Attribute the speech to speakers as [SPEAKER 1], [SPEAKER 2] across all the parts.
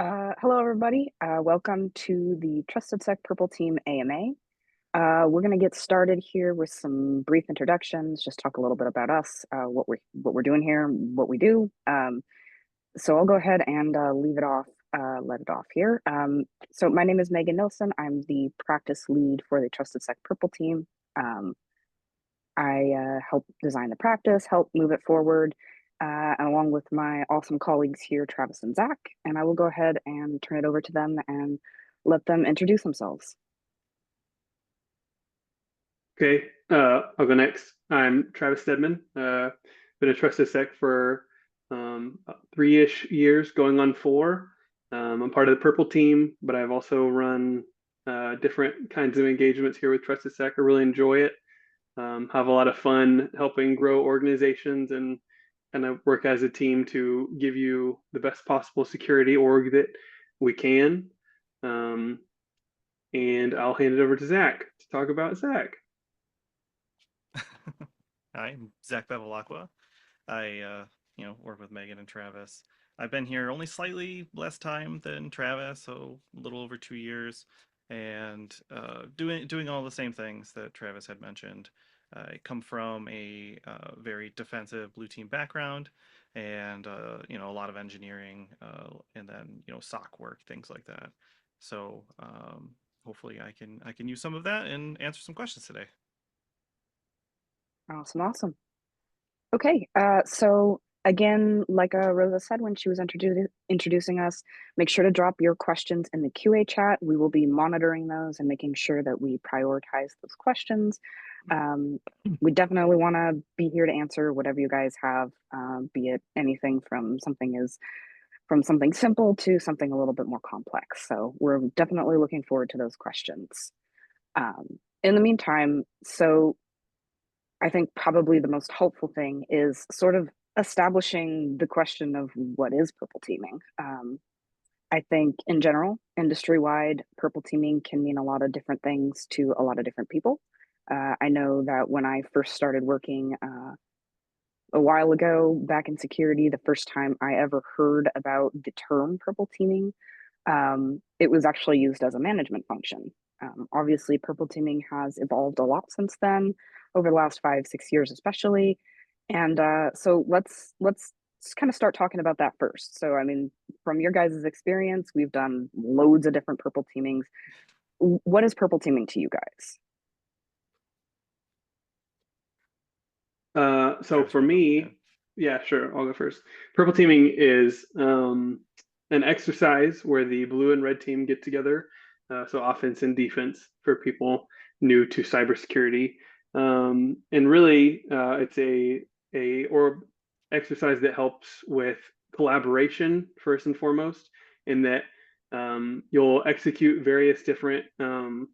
[SPEAKER 1] Hello, everybody. Welcome to the Trusted Sec Purple Team AMA. We're going to get started here with some brief introductions. Just talk a little bit about us, what we're doing here, what we do. So I'll go ahead and leave it off, let it off here. So my name is Megan Nilsson. I'm the practice lead for the Trusted Sec Purple Team. Um, I help design the practice, help move it forward, along with my awesome colleagues here, Travis and Zach. And I will go ahead and turn it over to them and let them introduce themselves.
[SPEAKER 2] Okay, I'll go next. I'm Travis Stedman. Been a trusted sec for 3-ish years, going on 4. I'm part of the Purple team, but I've also run different kinds of engagements here with Trusted Sec. I really enjoy it. Have a lot of fun helping grow organizations and kind of work as a team to give you the best possible security org that we can. Um, and I'll hand it over to Zach to talk about Zach.
[SPEAKER 3] Hi, I'm Zach Bevilacqua. I work with Megan and Travis. I've been here only slightly less time than Travis, so a little over 2 years, and doing all the same things that Travis had mentioned. I come from a very defensive blue team background, and a lot of engineering, and then SOC work, things like that. So hopefully I can use some of that and answer some questions today.
[SPEAKER 1] Awesome, awesome. Okay, so again, like Rosa said when she was introducing us, make sure to drop your questions in the QA chat. We will be monitoring those and making sure that we prioritize those questions. Um, we definitely want to be here to answer whatever you guys have, be it anything from something simple to something a little bit more complex. So we're definitely looking forward to those questions. In the meantime, so I think probably the most helpful thing is sort of establishing the question of what is purple teaming. I think in general, industry wide, purple teaming can mean a lot of different things to a lot of different people. I know that when I first started working a while ago back in security, the first time I ever heard about the term purple teaming, it was actually used as a management function. Obviously, purple teaming has evolved a lot since then, over the last 5, 6 years, especially. And so let's kind of start talking about that first. So, I mean, from your guys' experience, we've done loads of different purple teamings. What is purple teaming to you guys?
[SPEAKER 2] So
[SPEAKER 3] Travis,
[SPEAKER 2] for
[SPEAKER 3] you want to go? Yeah.
[SPEAKER 2] me, yeah, sure, I'll go first. Purple teaming is an exercise where the blue and red team get together, so offense and defense for people new to cybersecurity, and really, it's a or exercise that helps with collaboration first and foremost, in that you'll execute various different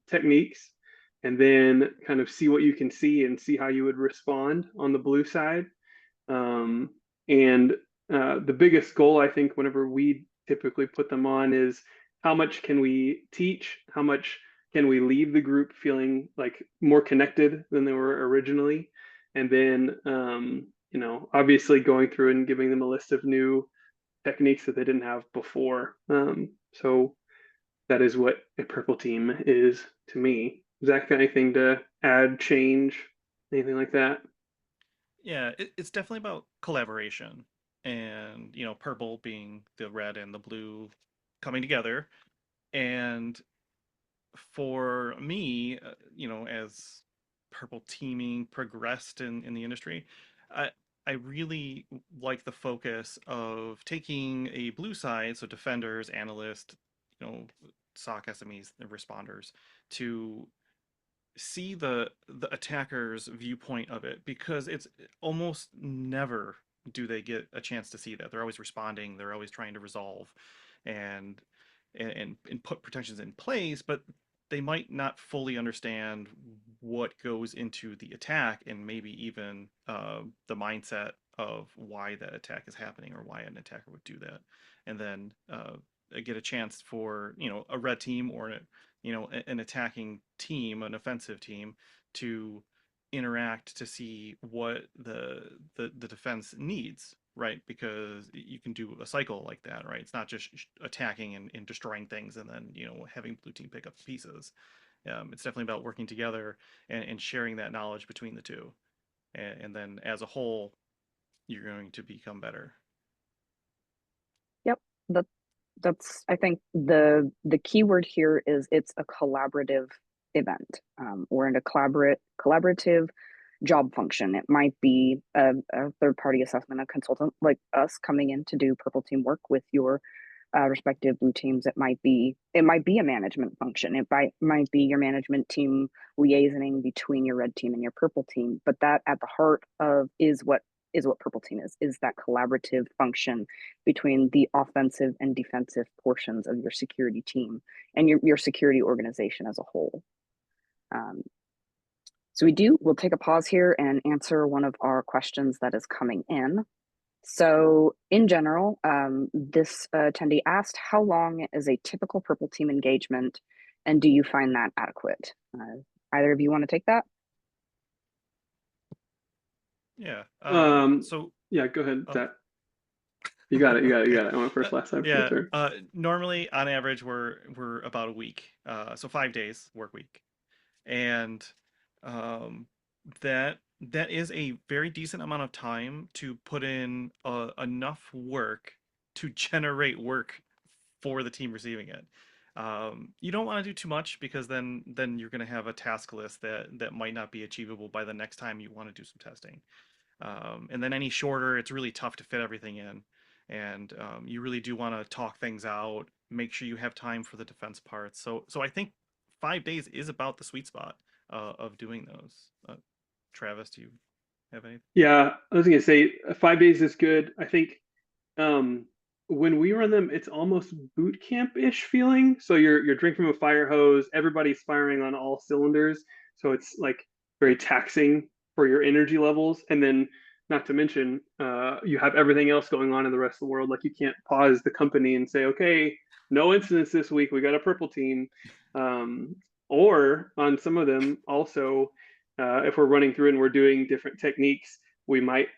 [SPEAKER 2] techniques and then kind of see what you can see and see how you would respond on the blue side. Um, and the biggest goal, I think, whenever we typically put them on is how much can we teach? How much can we leave the group feeling like more connected than they were originally? And then, obviously going through and giving them a list of new techniques that they didn't have before. So that is what a purple team is to me. Zach, got anything to add, change, anything like that?
[SPEAKER 3] Yeah, it's definitely about collaboration, and purple being the red and the blue coming together. And for me, as purple teaming progressed in the industry, I I really like the focus of taking a blue side, so defenders, analysts, you know, SOC SMEs, and responders, to see the attacker's viewpoint of it, because it's almost never do they get a chance to see that. They're always responding, they're always trying to resolve and and put protections in place, but they might not fully understand what goes into the attack, and maybe even the mindset of why that attack is happening or why an attacker would do that. And then get a chance for a red team or an attacking team, an offensive team, to interact to see what the defense needs, right? Because you can do a cycle like that, right? It's not just attacking and destroying things and then, having blue team pick up the pieces. It's definitely about working together and sharing that knowledge between the two. And then as a whole, you're going to become better.
[SPEAKER 1] Yep. That that's I think the key word here is it's a collaborative event. We're in a collaborative job function. It might be a third party assessment, a consultant like us coming in to do purple team work with your respective blue teams. It might be a management function. It might be your management team liaisoning between your red team and your purple team. But that at the heart of is what purple team is that collaborative function between the offensive and defensive portions of your security team and your security organization as a whole. Um, so we'll take a pause here and answer one of our questions that is coming in. So in general, this attendee asked, how long is a typical purple team engagement, and do you find that adequate? Either of you want to take that?
[SPEAKER 3] Yeah. So
[SPEAKER 2] Yeah, go ahead,
[SPEAKER 3] oh,
[SPEAKER 2] Zach. You got it. You got it. You
[SPEAKER 3] okay.
[SPEAKER 2] got it. I went first last time. Your
[SPEAKER 3] Yeah.
[SPEAKER 2] turn.
[SPEAKER 3] Normally, on average, we're about a week. So 5 days work week, and um, that is a very decent amount of time to put in enough work to generate work for the team receiving it. You don't want to do too much because then you're going to have a task list that might not be achievable by the next time you want to do some testing. And then any shorter, it's really tough to fit everything in. And you really do want to talk things out, make sure you have time for the defense parts. So I think 5 days is about the sweet spot of doing those. Travis, do you have anything?
[SPEAKER 2] Yeah, I was gonna say 5 days is good. I think um, when we run them, it's almost boot camp-ish feeling. So you're drinking from a fire hose. Everybody's firing on all cylinders. So it's like very taxing for your energy levels. And then, not to mention, you have everything else going on in the rest of the world. Like you can't pause the company and say, okay, no incidents this week. We got a purple team. Um, or on some of them, also, if we're running through and we're doing different techniques, we might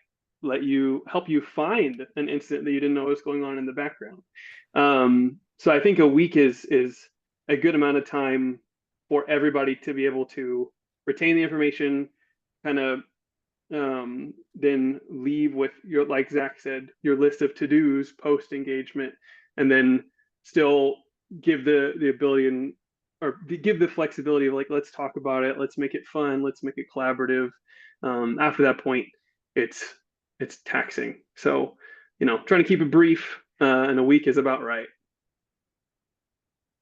[SPEAKER 2] help you find an incident that you didn't know was going on in the background. So I think a week is a good amount of time for everybody to be able to retain the information, kind of then leave with your, like Zach said, your list of to-dos post engagement, and then still give the ability or give the flexibility of like, let's talk about it, let's make it fun, let's make it collaborative. After that point, it's it's taxing. So, trying to keep it brief, and a week is about right.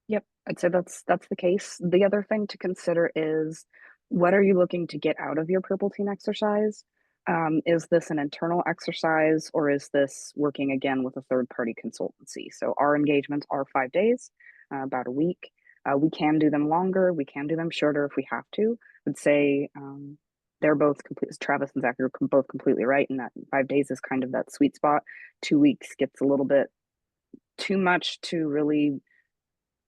[SPEAKER 1] Yep, I'd say that's the case. The other thing to consider is what are you looking to get out of your purple team exercise? Is this an internal exercise or is this working again with a third party consultancy? So our engagements are 5 days, about a week. We can do them longer, we can do them shorter if we have to. I'd say they're both complete. Travis and Zach are both completely right in that 5 days is kind of that sweet spot. 2 weeks gets a little bit too much to really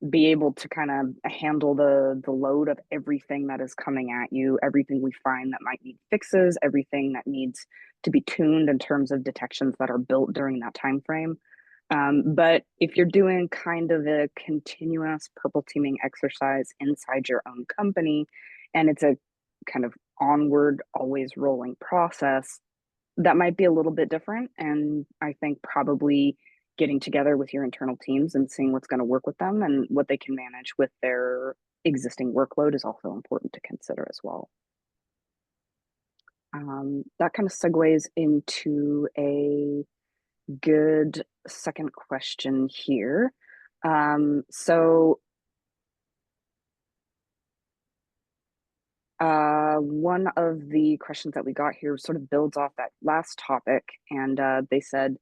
[SPEAKER 1] be able to kind of handle the load of everything that is coming at you, everything we find that might need fixes, everything that needs to be tuned in terms of detections that are built during that time frame. But if you're doing kind of a continuous purple teaming exercise inside your own company, and it's a kind of onward, always rolling process, that might be a little bit different. And I think probably getting together with your internal teams and seeing what's going to work with them and what they can manage with their existing workload is also important to consider as well. That kind of segues into a good second question here. So one of the questions that we got here sort of builds off that last topic, and they said,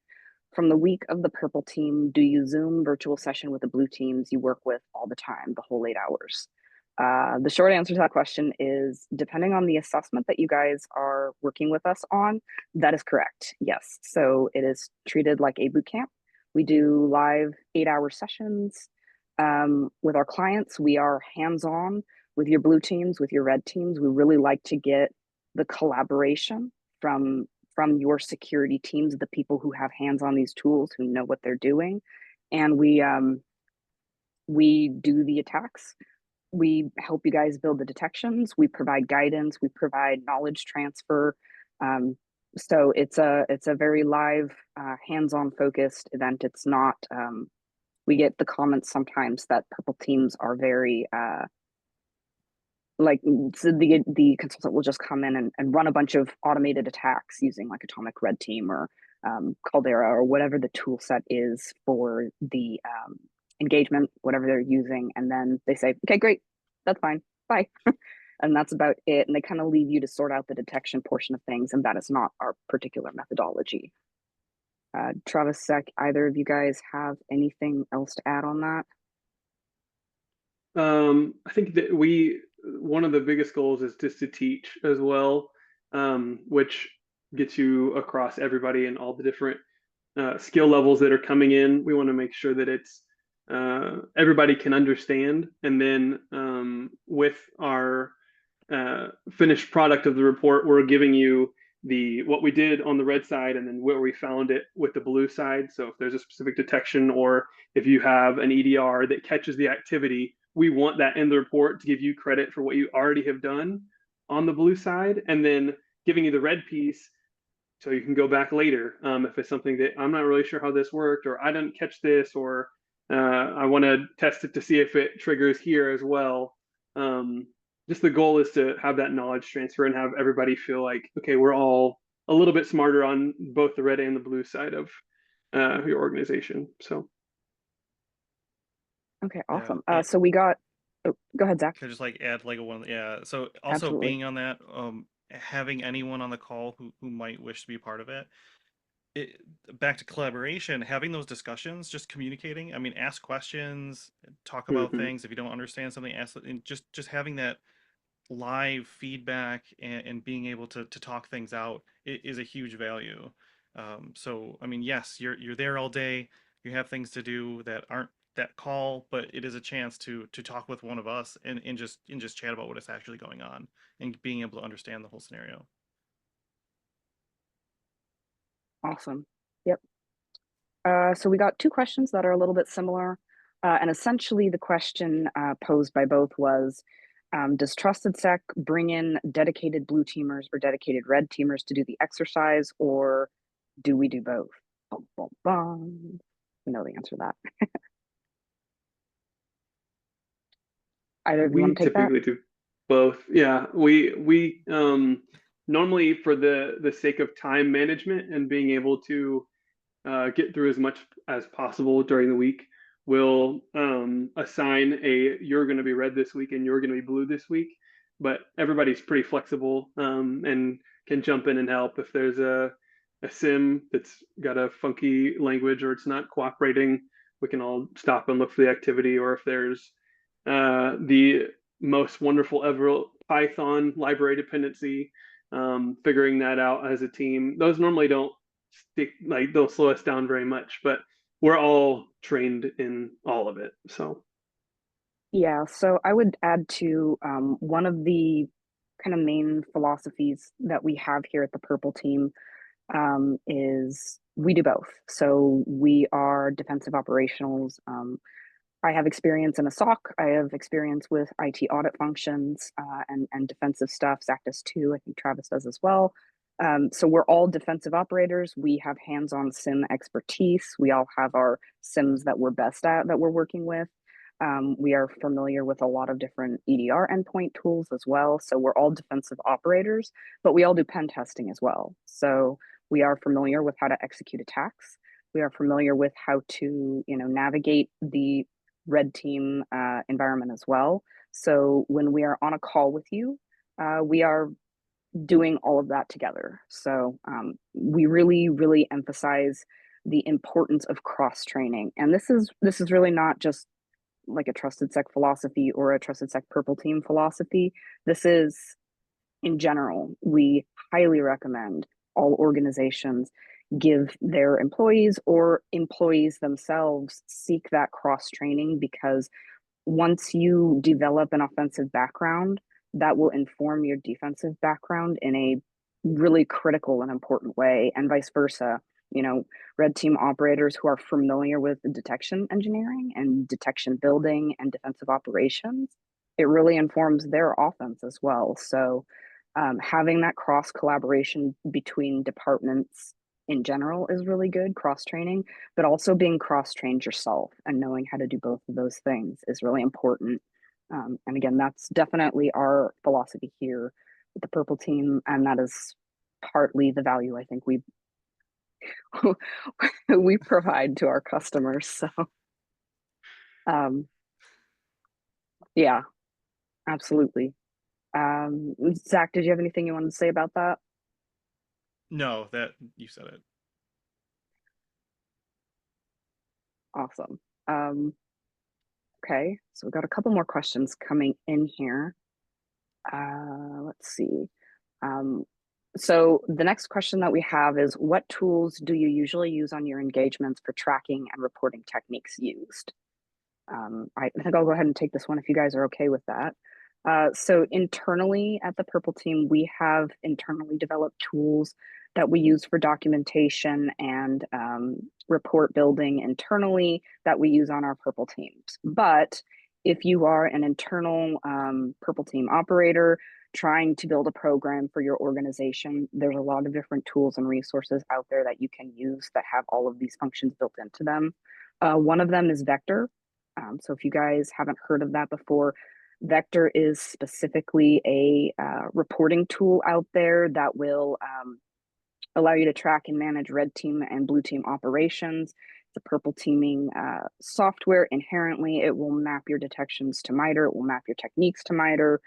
[SPEAKER 1] from the week of the purple team, do you Zoom virtual session with the blue teams you work with all the time, the whole 8 hours? The short answer to that question is depending on the assessment that you guys are working with us on, that is correct. Yes. So it is treated like a boot camp. We do live 8 hour sessions with our clients. We are hands on with your blue teams, with your red teams. We really like to get the collaboration from from your security teams, the people who have hands on these tools, who know what they're doing, and we do the attacks. We help you guys build the detections. We provide guidance. We provide knowledge transfer. Um, so it's a very live, hands-on focused event. It's not. We get the comments sometimes that purple teams are very like, so the consultant will just come in and run a bunch of automated attacks using like Atomic Red Team or Caldera or whatever the tool set is for the engagement, whatever they're using, and then they say, "Okay, great, that's fine, bye," and that's about it. And they kind of leave you to sort out the detection portion of things, and that is not our particular methodology. Travis, Sec, either of you guys have anything else to add on that?
[SPEAKER 2] I think that one of the biggest goals is just to teach as well, which gets you across everybody and all the different skill levels that are coming in. We want to make sure that it's everybody can understand, and then with our finished product of the report, we're giving you the what we did on the red side and then where we found it with the blue side. So if there's a specific detection or if you have an EDR that catches the activity, we want that in the report to give you credit for what you already have done on the blue side, and then giving you the red piece so you can go back later if it's something that I'm not really sure how this worked, or I didn't catch this, or I want to test it to see if it triggers here as well. Um, just the goal is to have that knowledge transfer and have everybody feel like, okay, we're all a little bit smarter on both the red and the blue side of your organization. So
[SPEAKER 1] Okay,
[SPEAKER 3] Yeah.
[SPEAKER 1] awesome. So we got. Oh, go ahead, Zach.
[SPEAKER 3] Could I just like add like one, yeah. So also
[SPEAKER 1] Absolutely.
[SPEAKER 3] being on that, having anyone on the call who might wish to be part of it, it back to collaboration, having those discussions, just communicating. I mean, ask questions, talk about
[SPEAKER 2] mhm.
[SPEAKER 3] things. If you don't understand something, ask, and just having that live feedback and being able to talk things out is a huge value. So I mean, yes, you're there all day. You have things to do that aren't that call, but it is a chance to talk with one of us and just chat about what is actually going on and being able to understand the whole scenario.
[SPEAKER 1] Awesome. Yep. So we got two questions that are a little bit similar. And essentially, the question posed by both was, does Trusted Sec bring in dedicated blue teamers or dedicated red teamers to do the exercise, or do we do both? Bum, bum, bum. We know the answer to that. Either of you
[SPEAKER 2] We
[SPEAKER 1] want to take that?
[SPEAKER 2] typically do both. Yeah, we normally for the sake of time management and being able to get through as much as possible during the week, we'll assign a you're going to be red this week and you're going to be blue this week. But everybody's pretty flexible and can jump in and help if there's a sim that's got a funky language or it's not cooperating. We can all stop and look for the activity, or if there's the most wonderful ever Python library dependency, figuring that out as a team. Those normally don't stick, like they'll slow us down very much, but we're all trained in all of it. So
[SPEAKER 1] Yeah, so I would add to one of the kind of main philosophies that we have here at the Purple Team is we do both. So we are defensive operationals. I have experience in a SOC. I have experience with IT audit functions and defensive stuff. Zach does too. I think Travis does as well. So we're all defensive operators. We have hands-on SIM expertise. We all have our SIMs that we're best at that we're working with. We are familiar with a lot of different EDR endpoint tools as well. So we're all defensive operators, but we all do pen testing as well. So we are familiar with how to execute attacks. We are familiar with how to, navigate the red team environment as well. So when we are on a call with you, we are doing all of that together. So we really, really emphasize the importance of cross training, and this is really not just like a Trusted Sec philosophy or a Trusted Sec Purple Team philosophy. This is in general. We highly recommend all organizations give their employees or employees themselves seek that cross training, because once you develop an offensive background, that will inform your defensive background in a really critical and important way, and vice versa. You know, red team operators who are familiar with detection engineering and detection building and defensive operations, it really informs their offense as well. So, having that cross collaboration between departments in general is really good, cross training, but also being cross trained yourself and knowing how to do both of those things is really important. And again, that's definitely our philosophy here with the Purple Team, and that is partly the value I think we we provide to our customers. So, um, yeah, absolutely. Zach, did you have anything you wanted to say about that?
[SPEAKER 3] No, that you said it.
[SPEAKER 1] Awesome. Okay, so we've got a couple more questions coming in here. Let's see. Um, so the next question that we have is, what tools do you usually use on your engagements for tracking and reporting techniques used? I think I'll go ahead and take this one if you guys are okay with that. So internally at the Purple Team, we have internally developed tools that we use for documentation and report building internally that we use on our Purple Teams. But if you are an internal Purple Team operator trying to build a program for your organization, there's a lot of different tools and resources out there that you can use that have all of these functions built into them. One of them is Vector. So if you guys haven't heard of that before, Vector is specifically a reporting tool out there that will allow you to track and manage red team and blue team operations. It's a purple teaming software. Inherently, it will map your detections to MITRE, it will map your techniques to MITRE,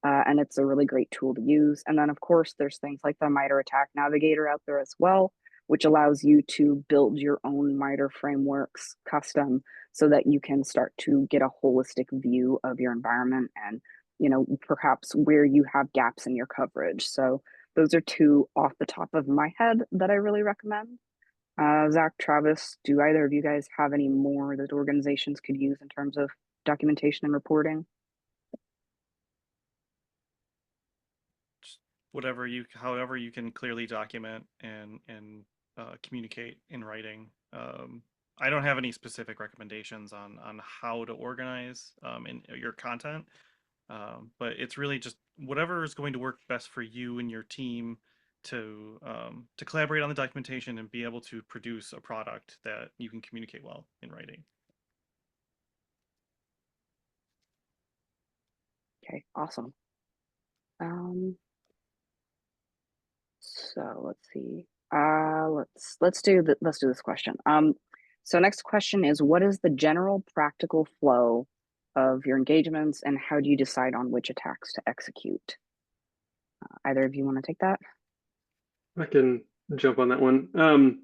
[SPEAKER 1] and it's a really great tool to use. And then, of course, there's things like the MITRE Attack Navigator out there as well, which allows you to build your own MITRE frameworks custom so that you can start to get a holistic view of your environment and, you know, perhaps where you have gaps in your coverage. So those are two off the top of my head that I really recommend. Zach, Travis, do either of you guys have any more that organizations could use in terms of documentation and reporting?
[SPEAKER 3] Just whatever you, however you can clearly document and communicate in writing. I don't have any specific recommendations on how to organize in your content, but it's really just whatever is going to work best for you and your team to collaborate on the documentation and be able to produce a product that you can communicate well in writing.
[SPEAKER 1] Okay, awesome. So let's see. Let's do this question. So next question is, what is the general practical flow of your engagements, and how do you decide on which attacks to execute? Either of you want to take that?
[SPEAKER 2] I can jump on that one.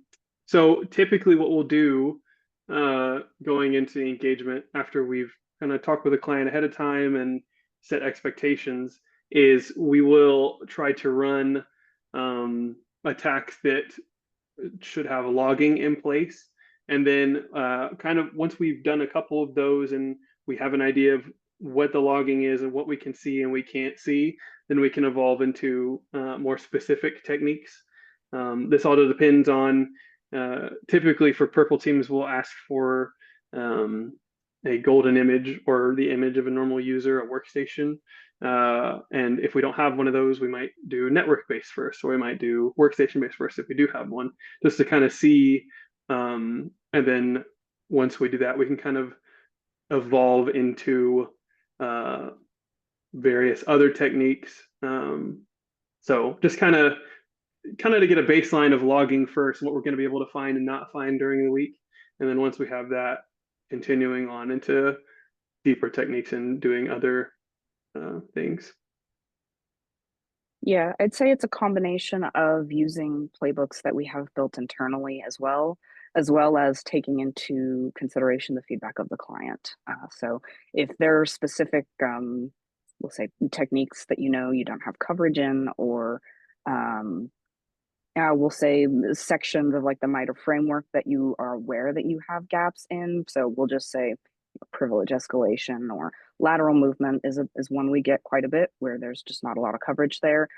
[SPEAKER 2] So typically what we'll do going into the engagement after we've kind of talked with the client ahead of time and set expectations is we will try to run attacks that should have logging in place. And then kind of once we've done a couple of those and we have an idea of what the logging is and what we can see and we can't see, then we can evolve into more specific techniques. This all depends on, typically for purple teams, we'll ask for a golden image or the image of a normal user, a workstation. And if we don't have one of those, we might do network based first, or we might do workstation based first if we do have one, just to kind of see. And then once we do that, we can kind of evolve into various other techniques. So just kind of to get a baseline of logging first, what we're going to be able to find and not find during the week. And then once we have that, continuing on into deeper techniques and doing other things.
[SPEAKER 1] Yeah, I'd say it's a combination of using playbooks that we have built internally as well as taking into consideration the feedback of the client. So if there are specific, we'll say, techniques that you know you don't have coverage in, or we'll say sections of like the MITRE framework that you are aware that you have gaps in. So we'll just say privilege escalation or lateral movement is one we get quite a bit where there's just not a lot of coverage there.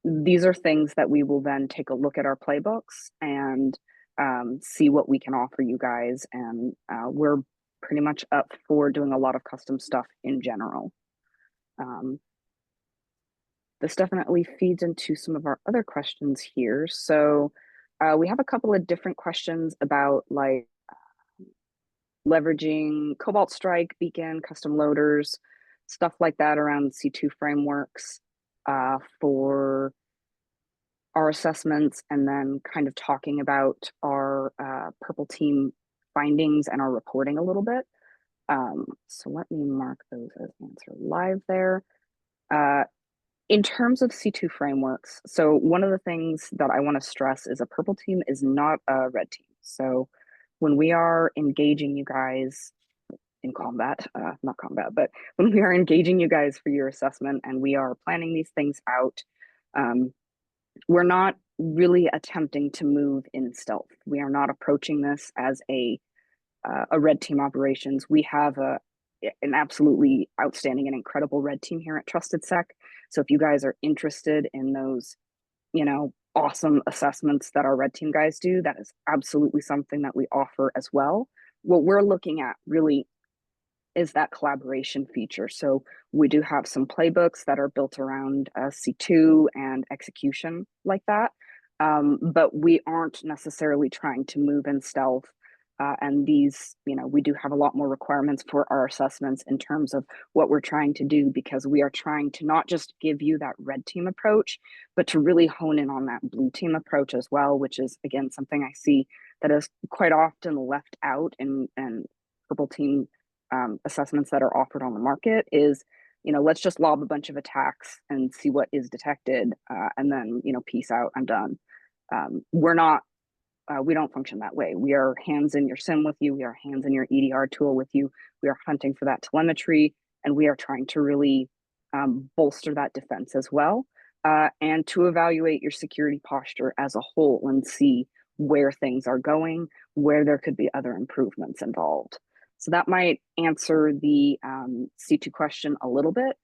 [SPEAKER 1] these are things that we will then take a look at our playbooks and see what we can offer you guys. And we're pretty much up for doing a lot of custom stuff in general. This definitely feeds into some of our other questions here. So we have a couple of different questions about like leveraging Cobalt Strike, Beacon, custom loaders, stuff like that around C2 frameworks for our assessments, and then kind of talking about our Purple Team findings and our reporting a little bit. So let me mark those as answer live there. In terms of C2 frameworks, so one of the things that I want to stress is a Purple Team is not a red team. So when we are engaging you guys in combat, not combat, but when we are engaging you guys for your assessment and we are planning these things out, we're not really attempting to move in stealth. We are not approaching this as a red team operations. We have an absolutely outstanding and incredible red team here at Trusted Sec. So if you guys are interested in those, awesome assessments that our red team guys do, that is absolutely something that we offer as well. What we're looking at really is that collaboration feature. So we do have some playbooks that are built around C2 and execution like that. But we aren't necessarily trying to move in stealth. And these, we do have a lot more requirements for our assessments in terms of what we're trying to do, because we are trying to not just give you that red team approach, but to really hone in on that blue team approach as well, which is, again, something I see that is quite often left out in purple team assessments that are offered on the market is, let's just lob a bunch of attacks and see what is detected, and then, peace out, I'm done. We don't function that way. We are hands in your SIM with you. We are hands in your EDR tool with you. We are hunting for that telemetry, and we are trying to really bolster that defense as well, and to evaluate your security posture as a whole and see where things are going, where there could be other improvements involved. So that might answer the C2 question a little bit.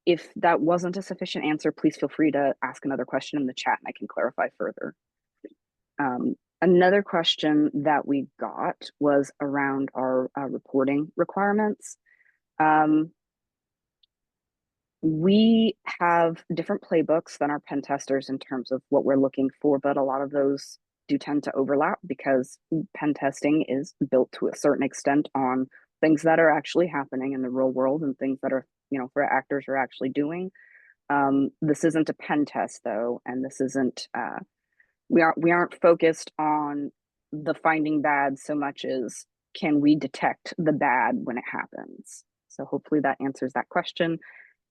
[SPEAKER 1] If that wasn't a sufficient answer, please feel free to ask another question in the chat and I can clarify further. Another question that we got was around our reporting requirements. We have different playbooks than our pen testers in terms of what we're looking for, but a lot of those do tend to overlap because pen testing is built to a certain extent on things that are actually happening in the real world and things that are, for actors are actually doing. This isn't a pen test though, and this isn't, we aren't focused on the finding bad so much as can we detect the bad when it happens. So hopefully that answers that question.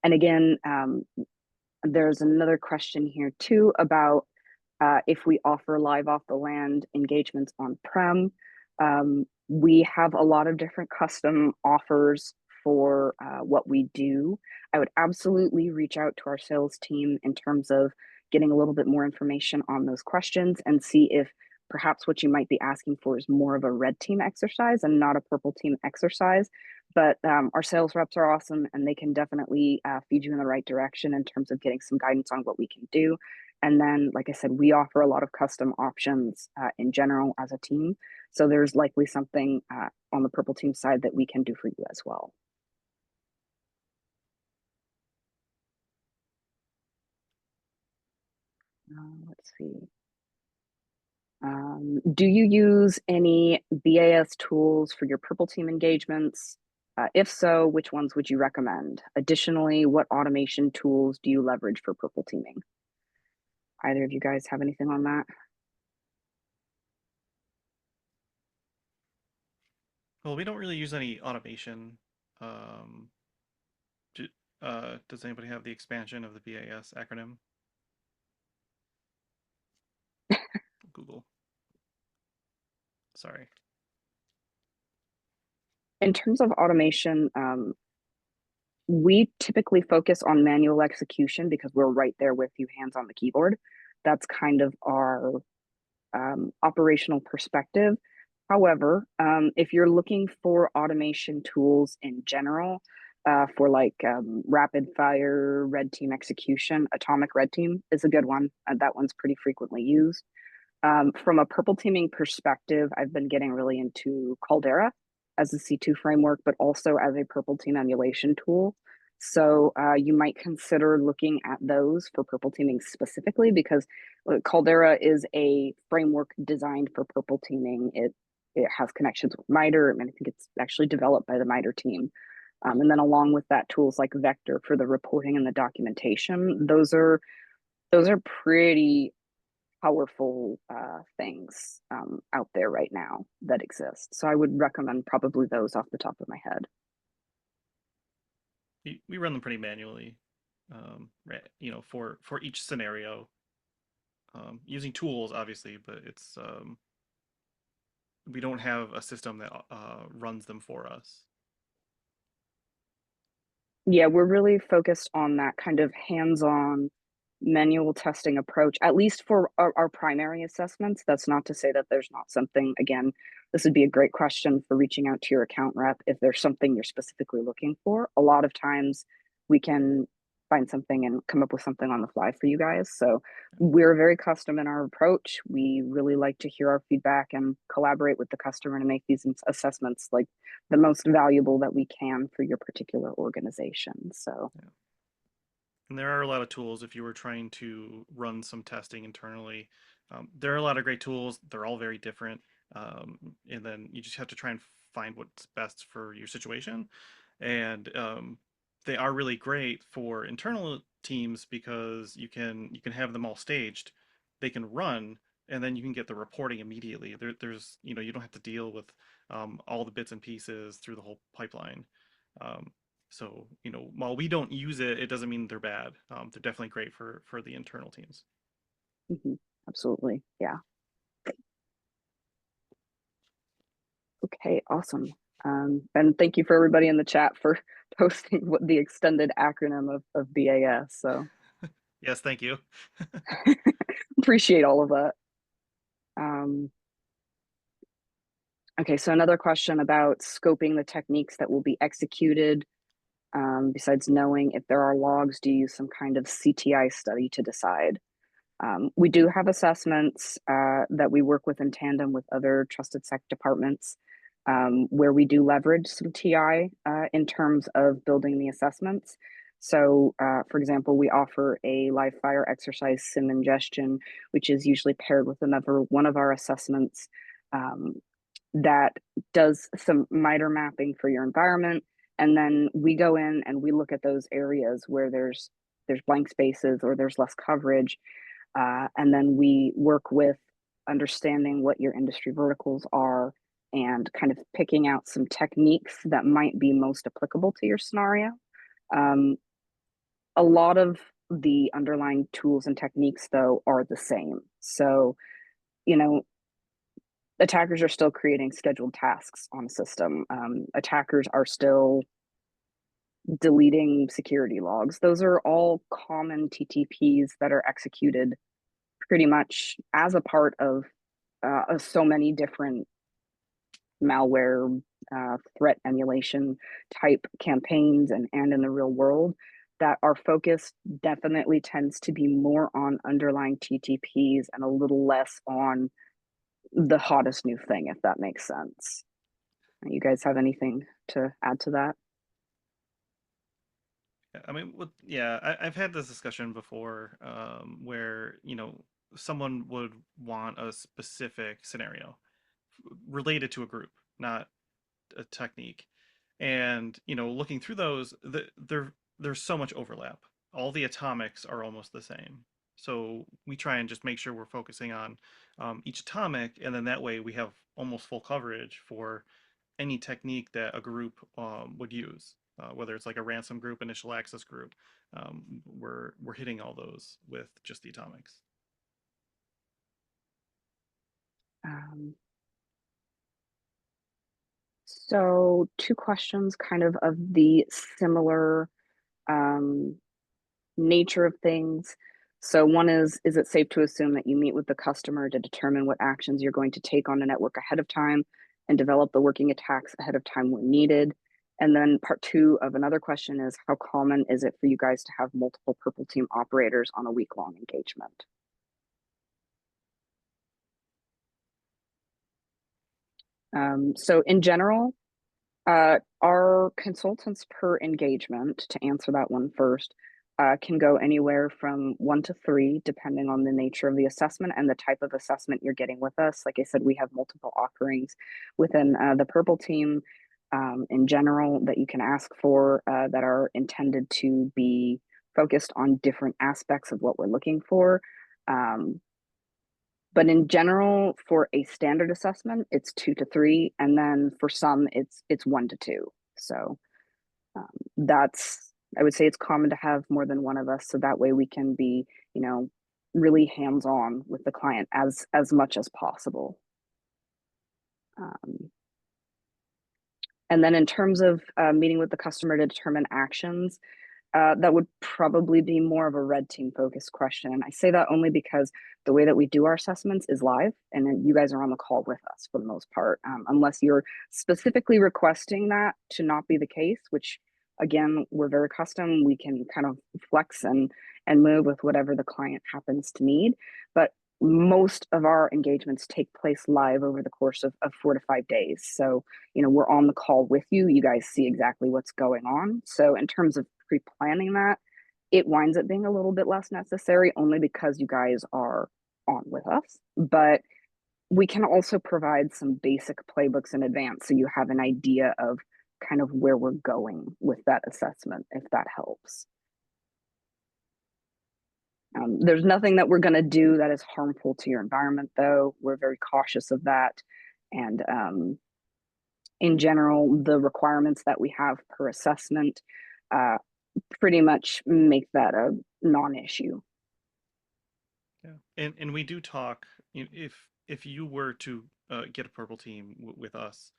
[SPEAKER 1] And again, there's another question here too about if we offer live off the land engagements on-prem. We have a lot of different custom offers for what we do. I would absolutely reach out to our sales team in terms of getting a little bit more information on those questions and see if perhaps what you might be asking for is more of a red team exercise and not a purple team exercise. But our sales reps are awesome and they can definitely feed you in the right direction in terms of getting some guidance on what we can do. And then, like I said, we offer a lot of custom options in general as a team. So there's likely something on the purple team side that we can do for you as well. Let's see. Do you use any BAS tools for your purple team engagements? If so, which ones would you recommend? Additionally, what automation tools do you leverage for purple teaming? Either of you guys have anything on that?
[SPEAKER 3] Well, we don't really use any automation. Does anybody have the expansion of the BAS acronym? Google. Sorry.
[SPEAKER 1] In terms of automation, we typically focus on manual execution because we're right there with you, hands on the keyboard. That's kind of our operational perspective. However, if you're looking for automation tools in general, for like rapid fire red team execution. Atomic red team is a good one. That one's pretty frequently used. From a purple teaming perspective, I've been getting really into Caldera as a C2 framework, but also as a purple team emulation tool. So you might consider looking at those for purple teaming specifically, because Caldera is a framework designed for purple teaming. It has connections with MITRE, and I think it's actually developed by the MITRE team. And then along with that, tools like Vector for the reporting and the documentation. Those are pretty powerful things out there right now that exist. So I would recommend probably those off the top of my head.
[SPEAKER 3] We run them pretty manually, for each scenario, using tools obviously, but it's we don't have a system that runs them for us.
[SPEAKER 1] Yeah, we're really focused on that kind of hands-on manual testing approach, at least for our primary assessments. That's not to say that there's not something, again, this would be a great question for reaching out to your account rep if there's something you're specifically looking for. A lot of times we can find something and come up with something on the fly for you guys. So we're very custom in our approach. We really like to hear our feedback and collaborate with the customer to make these assessments like the most valuable that we can for your particular organization. So
[SPEAKER 3] Yeah. And there are a lot of tools if you were trying to run some testing internally. There are a lot of great tools. They're all very different. And then you just have to try and find what's best for your situation. And they are really great for internal teams because you can have them all staged. They can run, and then you can get the reporting immediately. There's you don't have to deal with all the bits and pieces through the whole pipeline. Um, so, while we don't use it, it doesn't mean they're bad. They're definitely great for the internal teams.
[SPEAKER 1] absolutely. Yeah. Okay, awesome. And thank you for everybody in the chat for posting what the extended acronym of BAS. So
[SPEAKER 3] Yes, thank you.
[SPEAKER 1] appreciate all of that. Okay, so another question about scoping the techniques that will be executed. Besides knowing if there are logs, do you use some kind of CTI study to decide? We do have assessments that we work with in tandem with other trusted sec departments, where we do leverage some TI in terms of building the assessments. So, for example, we offer a live fire exercise sim ingestion, which is usually paired with another one of our assessments that does some MITRE mapping for your environment. And then we go in and we look at those areas where there's blank spaces or there's less coverage, and then we work with understanding what your industry verticals are and kind of picking out some techniques that might be most applicable to your scenario. Um, a lot of the underlying tools and techniques, though, are the same. So, you know, attackers are still creating scheduled tasks on a system. Attackers are still deleting security logs. Those are all common TTPs that are executed pretty much as a part of so many different malware threat emulation type campaigns and in the real world, that our focus definitely tends to be more on underlying TTPs and a little less on the hottest new thing, if that makes sense. You guys have anything to add to that?
[SPEAKER 3] I mean, I've had this discussion before, where someone would want a specific scenario related to a group, not a technique. And looking through those, there's so much overlap. All the atomics are almost the same. So we try and just make sure we're focusing on each atomic, and then that way we have almost full coverage for any technique that a group would use, whether it's like a ransom group, initial access group. We're hitting all those with just the atomics.
[SPEAKER 1] So two questions kind of the similar nature of things. So one is it safe to assume that you meet with the customer to determine what actions you're going to take on the network ahead of time and develop the working attacks ahead of time when needed? And then part two of another question is, how common is it for you guys to have multiple purple team operators on a week-long engagement? So in general, our consultants per engagement, to answer that one first, can go anywhere from 1 to 3, depending on the nature of the assessment and the type of assessment you're getting with us. Like I said, we have multiple offerings within the Purple team in general that you can ask for that are intended to be focused on different aspects of what we're looking for. But in general, for a standard assessment, it's 2 to 3, and then for some, it's 1 to 2. So that's, I would say it's common to have more than one of us, so that way we can be, really hands-on with the client as much as possible. And then in terms of meeting with the customer to determine actions, that would probably be more of a red team focused question. And I say that only because the way that we do our assessments is live, and then you guys are on the call with us for the most part, unless you're specifically requesting that to not be the case, which again, we're very custom. We can kind of flex and move with whatever the client happens to need. But most of our engagements take place live over the course of 4 to 5 days. So, we're on the call with you. You guys see exactly what's going on. So in terms of pre-planning that, it winds up being a little bit less necessary only because you guys are on with us. But we can also provide some basic playbooks in advance so you have an idea of kind of where we're going with that assessment, if that helps. There's nothing that we're going to do that is harmful to your environment, though. We're very cautious of that. And in general, the requirements that we have per assessment pretty much make that a non-issue.
[SPEAKER 3] Yeah, and we do talk. If you were to get a purple team with us,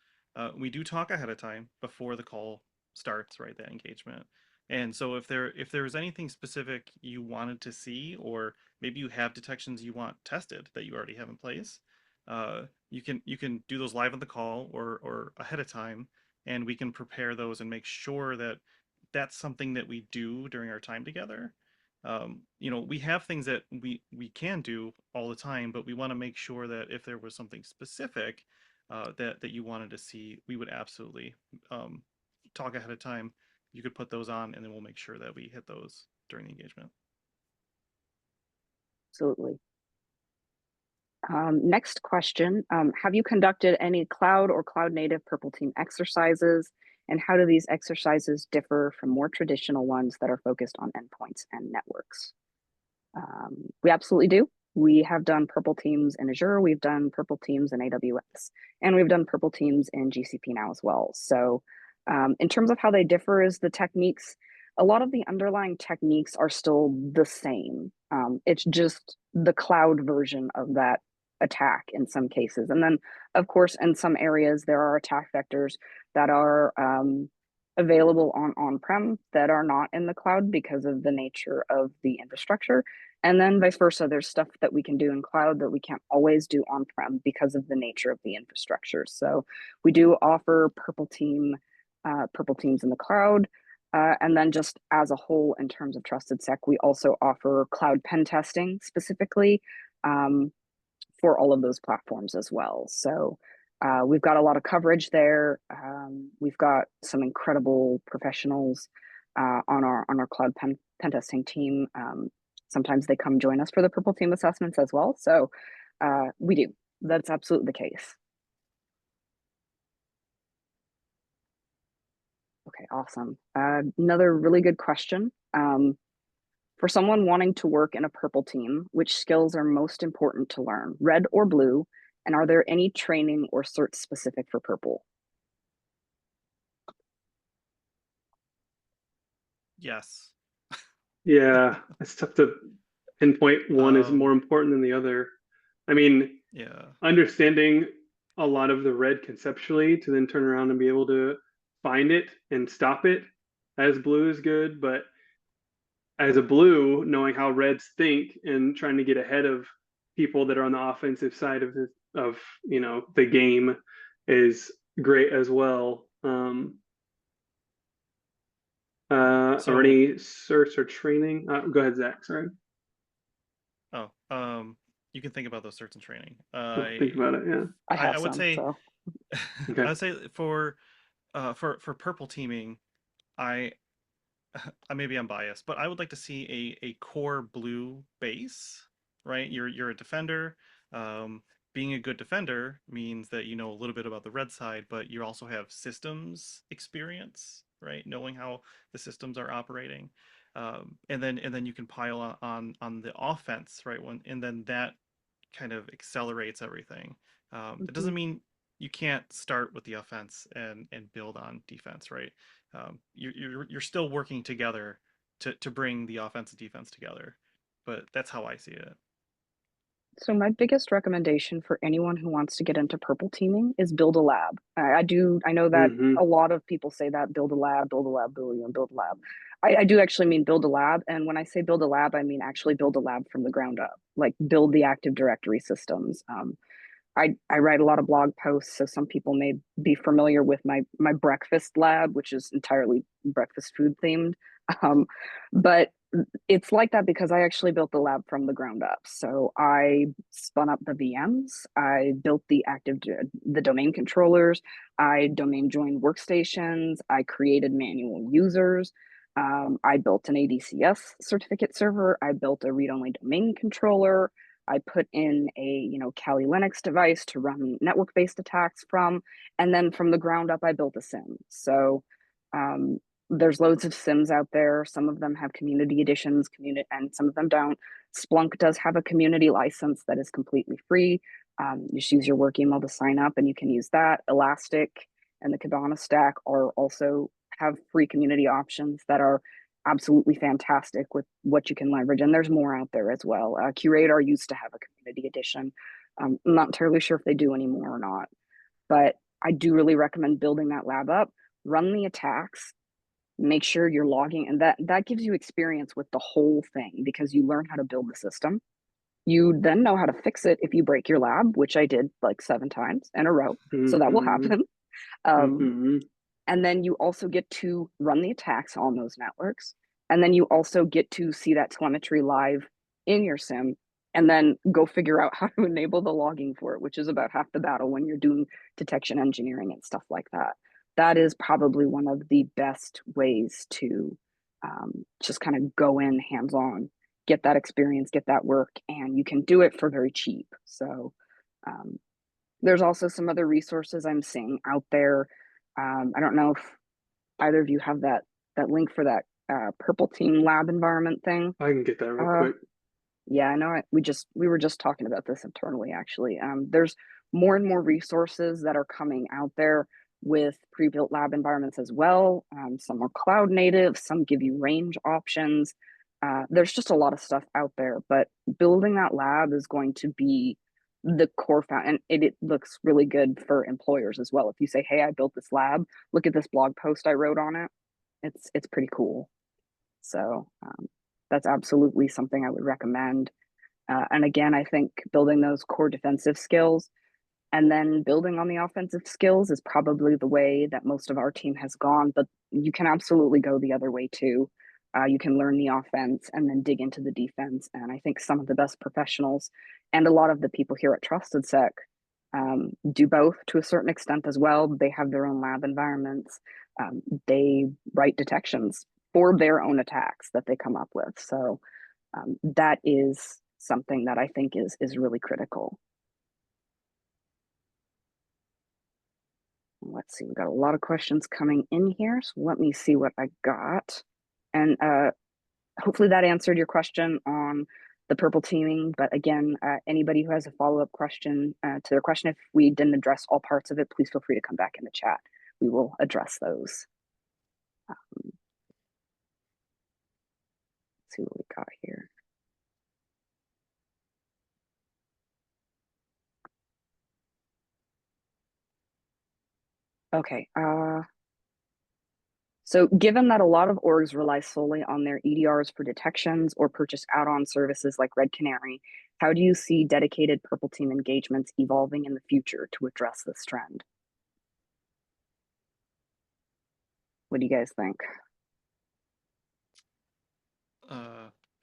[SPEAKER 3] we do talk ahead of time before the call starts, right? That engagement. And so if there was anything specific you wanted to see, or maybe you have detections you want tested that you already have in place, you can do those live on the call or ahead of time, and we can prepare those and make sure that that's something that we do during our time together. We have things that we can do all the time, but we want to make sure that if there was something specific that you wanted to see, we would absolutely talk ahead of time. You could put those on, and then we'll make sure that we hit those during the engagement.
[SPEAKER 1] Absolutely. Next question. Have you conducted any cloud or cloud native purple team exercises? And how do these exercises differ from more traditional ones that are focused on endpoints and networks? We absolutely do. We have done purple teams in Azure, we've done purple teams in AWS, and we've done purple teams in GCP now as well. So in terms of how they differ is the techniques, a lot of the underlying techniques are still the same. It's just the cloud version of that attack in some cases. And then, of course, in some areas, there are attack vectors that are available on-prem that are not in the cloud because of the nature of the infrastructure. And then vice versa, there's stuff that we can do in cloud that we can't always do on-prem because of the nature of the infrastructure. So we do offer purple teams in the cloud. And then just as a whole, in terms of trusted sec, we also offer cloud pen testing specifically for all of those platforms as well. So we've got a lot of coverage there. We've got some incredible professionals on our cloud pen testing team. Sometimes they come join us for the purple team assessments as well. So we do. That's absolutely the case. Okay, awesome. Another really good question. For someone wanting to work in a purple team, which skills are most important to learn, red or blue? And are there any training or certs specific for purple?
[SPEAKER 2] Yes. Yeah, it's tough to pinpoint one is more important than the other. I mean,
[SPEAKER 3] yeah,
[SPEAKER 2] understanding a lot of the red conceptually to then turn around and be able to find it and stop it as blue is good, but as a blue, knowing how reds think and trying to get ahead of people that are on the offensive side of the game is great as well. Or
[SPEAKER 3] So,
[SPEAKER 2] any certs or training? Go ahead, Zach. Sorry.
[SPEAKER 3] oh, you can think about those certs and training.
[SPEAKER 2] Oh, think about it. Yeah.
[SPEAKER 1] I
[SPEAKER 3] I
[SPEAKER 1] have
[SPEAKER 3] would
[SPEAKER 1] some,
[SPEAKER 3] say,
[SPEAKER 1] so
[SPEAKER 2] Okay.
[SPEAKER 3] I would say for purple teaming, I maybe I'm biased, but I would like to see a core blue base, right? You're a defender. Um, Being a good defender means that you know a little bit about the red side, but you also have systems experience, right? Knowing how the systems are operating, and then you can pile on the offense, right? And then that kind of accelerates everything. It doesn't
[SPEAKER 1] mhm.
[SPEAKER 3] mean you can't start with the offense and build on defense, right? You're still working together to bring the offense and defense together, but that's how I see it.
[SPEAKER 1] So my biggest recommendation for anyone who wants to get into purple teaming is build a lab. I know that
[SPEAKER 2] Mm-hmm.
[SPEAKER 1] a lot of people say that build a lab, build a lab. I do actually mean build a lab. And when I say build a lab, I mean actually build a lab from the ground up, like build the Active Directory systems. I write a lot of blog posts, so some people may be familiar with my breakfast lab, which is entirely breakfast food themed. Um, but it's like that because I actually built the lab from the ground up. So I spun up the VMs, I built the domain controllers, I domain joined workstations, I created manual users. I built an ADCS certificate server. I built a read-only domain controller. I put in a Kali Linux device to run network-based attacks from, and then from the ground up, I built a SIM. So um, there's loads of sims out there. Some of them have community editions, and some of them don't. Splunk does have a community license that is completely free. You just use your work email to sign up, and you can use that. Elastic and the Kibana stack are also have free community options that are absolutely fantastic with what you can leverage. And there's more out there as well. Curator used to have a community edition. I'm not entirely sure if they do anymore or not, but I do really recommend building that lab up, run the attacks, make sure you're logging, and that gives you experience with the whole thing because you learn how to build the system. You then know how to fix it if you break your lab, which I did like 7 times in a row, so that will
[SPEAKER 2] Mm-hmm.
[SPEAKER 1] happen. um,
[SPEAKER 2] Mm-hmm.
[SPEAKER 1] and then you also get to run the attacks on those networks, and then you also get to see that telemetry live in your sim, and then go figure out how to enable the logging for it, which is about half the battle when you're doing detection engineering and stuff like that. That is probably one of the best ways to just kind of go in hands on, get that experience, get that work, and you can do it for very cheap. So um, there's also some other resources I'm seeing out there. I don't know if either of you have that link for that Purple Team Lab environment thing.
[SPEAKER 2] I can get that real
[SPEAKER 1] Uh,
[SPEAKER 2] quick.
[SPEAKER 1] yeah, I know. We were just talking about this internally, actually. There's more and more resources that are coming out there with pre-built lab environments as well. Some are cloud native, some give you range options. There's just a lot of stuff out there, but building that lab is going to be the core and it looks really good for employers as well. If you say, "Hey, I built this lab. Look at this blog post I wrote on it." It's pretty cool. So that's absolutely something I would recommend. And again, I think building those core defensive skills and then building on the offensive skills is probably the way that most of our team has gone. But you can absolutely go the other way too. You can learn the offense and then dig into the defense. And I think some of the best professionals and a lot of the people here at Trusted Sec do both to a certain extent as well. They have their own lab environments. They write detections for their own attacks that they come up with. So that is something that I think is really critical. Let's see, we've got a lot of questions coming in here, so let me see what I got. And hopefully that answered your question on the purple teaming. But again, anybody who has a follow-up question to their question, if we didn't address all parts of it, please feel free to come back in the chat. We will address those. Let's see what we got here. Okay. So given that a lot of orgs rely solely on their EDRs for detections or purchase add-on services like Red Canary, how do you see dedicated purple team engagements evolving in the future to address this trend? What do you guys think?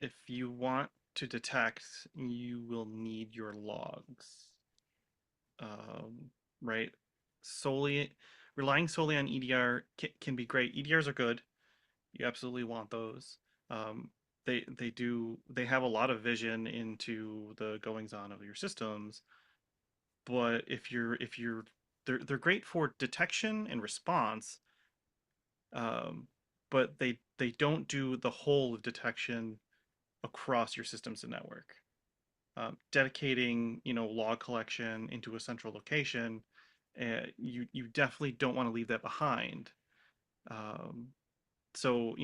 [SPEAKER 3] if you want to detect, you will need your logs, right? Solely relying solely on EDR can be great. EDRs are good. You absolutely want those. Um, they have a lot of vision into the goings on of your systems, but if you're they're great for detection and response, um, but they don't do the whole of detection across your systems and network. Dedicating log collection into a central location, you definitely don't want to leave that behind. Um, so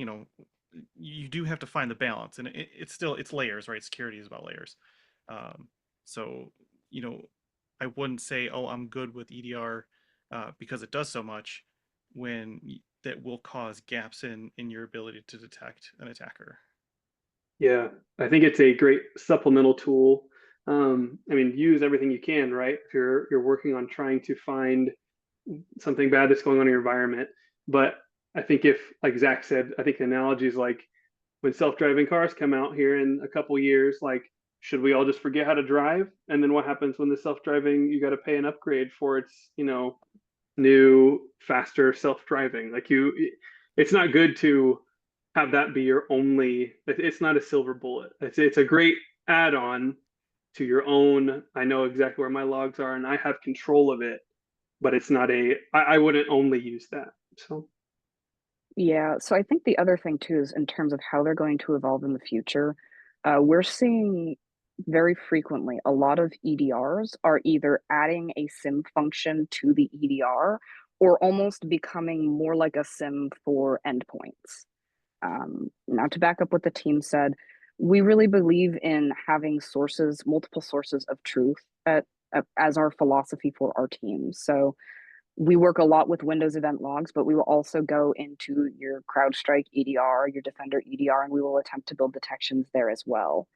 [SPEAKER 3] you do have to find the balance, and it's layers, right? Security is about layers. Um, so you know I wouldn't say, oh, I'm good with EDR because it does so much, when that will cause gaps in your ability to detect an attacker.
[SPEAKER 2] Yeah, I think it's a great supplemental tool. I mean, use everything you can, right? If you're working on trying to find something bad that's going on in your environment. But I think if, like Zach said, I think the analogy is like when self-driving cars come out here in a couple years, like should we all just forget how to drive? And then what happens when the self-driving, you got to pay an upgrade for its, new, faster self-driving. Like it's not good to have that be your only. It's not a silver bullet. It's a great add-on to your own. I know exactly where my logs are, and I have control of it. But it's not a. I wouldn't only use that. So
[SPEAKER 1] Yeah, so I think the other thing too is in terms of how they're going to evolve in the future, we're seeing very frequently a lot of EDRs are either adding a SIM function to the EDR or almost becoming more like a SIM for endpoints. Now, to back up what the team said, we really believe in having sources, multiple sources of truth as our philosophy for our team. So we work a lot with Windows event logs, but we will also go into your CrowdStrike EDR, your Defender EDR, and we will attempt to build detections there as well.